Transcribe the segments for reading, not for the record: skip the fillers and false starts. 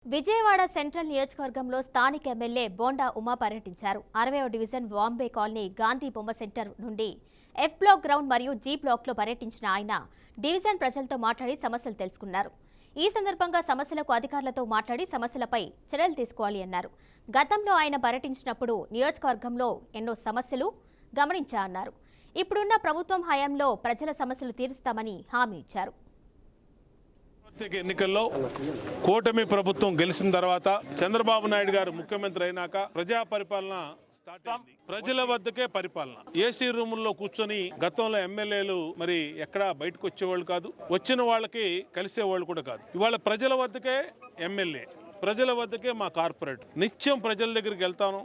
Vijayawada central నియోజకవర్గంలో స్థానిక MLA bonda Uma పర్యటించారు. 60వ డివిజన్ వాంబే కాలనీ గాంధీ బొమ్మ సెంటర్ నుండి ఎఫ్ బ్లాక్ గ్రౌండ్ మరియు జీ బ్లాక్లో పర్యటించిన ఆయన డివిజన్ ప్రజలతో మాట్లాడి సమస్యలు తెలుసుకున్నారు. ఈ సందర్భంగా సమస్యలకు అధికారులతో మాట్లాడి సమస్యలపై చర్యలు తీసుకోవాలి అన్నారు. గతంలో ఆయన పర్యటించినప్పుడు నియోజకవర్గంలో ఎన్నో సమస్యలు గమనించా అన్నారు. ఇప్పుడున్న ప్రభుత్వం హయాంలో ప్రజల సమస్యలు తీరుస్తామని హామీ ఇచ్చారు. ఎన్నికల్లో కూటమి ప్రభుత్వం గెలిచిన తర్వాత చంద్రబాబు నాయుడు గారు ముఖ్యమంత్రి అయినాక ప్రజా పరిపాలన స్టార్ట్ అయింది. ప్రజల వద్దకే పరిపాలన. ఏసీ రూముల్లో కూర్చొని గతంలో ఎమ్మెల్యేలు మరి ఎక్కడా బయటకు వచ్చేవాళ్ళు కాదు, వచ్చిన వాళ్ళకి కలిసేవాళ్ళు కూడా కాదు. ఇవాళ ప్రజల వద్దకే ఎమ్మెల్యే, ప్రజల వద్దకే మా కార్పొరేట్. నిత్యం ప్రజల దగ్గరికి వెళ్తాను,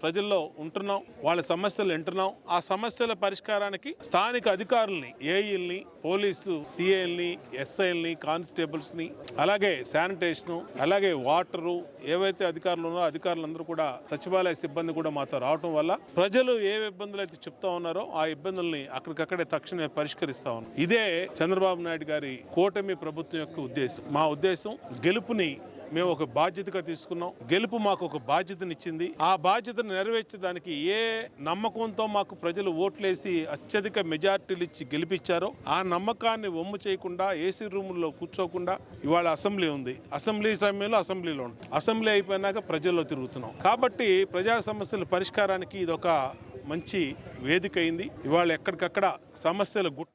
ప్రజల్లో ఉంటున్నాం, వాళ్ళ సమస్యలు వింటున్నాం. ఆ సమస్యల పరిష్కారానికి స్థానిక అధికారుల్ని, ఏఈల్ని, పోలీసు సిఐల్ని, ఎస్ఐల్ని, కానిస్టేబుల్స్ని, అలాగే శానిటేషను, అలాగే వాటరు, ఏవైతే అధికారులు ఉన్నారో అధికారులందరూ కూడా, సచివాలయ సిబ్బంది కూడా మాతో రావటం వల్ల ప్రజలు ఏ ఇబ్బందులు అయితే చెప్తా ఉన్నారో ఆ ఇబ్బందుల్ని అక్కడికక్కడే తక్షణమే పరిష్కరిస్తా ఉన్నాం. ఇదే చంద్రబాబు నాయుడు గారి కూటమి ప్రభుత్వం యొక్క ఉద్దేశం. మా ఉద్దేశం గెలుపుని మేము ఒక బాధ్యతగా తీసుకున్నాం. గెలుపు మాకు ఒక బాధ్యతనిచ్చింది. ఆ బాధ్యతను నెరవేర్చడానికి ఏ నమ్మకంతో మాకు ప్రజలు ఓట్లేసి అత్యధిక మెజార్టీలు ఇచ్చి గెలిపించారో ఆ నమ్మకాన్ని వమ్ము చేయకుండా, ఏసీ రూముల్లో కూర్చోకుండా ఇవాళ అసెంబ్లీ ఉంది. అసెంబ్లీ సమయంలో అసెంబ్లీలో ఉంటుంది, అసెంబ్లీ అయిపోయినాక ప్రజల్లో తిరుగుతున్నాం. కాబట్టి ప్రజా సమస్యల పరిష్కారానికి ఇది ఒక మంచి వేదిక అయింది. ఇవాళ ఎక్కడికక్కడ సమస్యల గుట్ట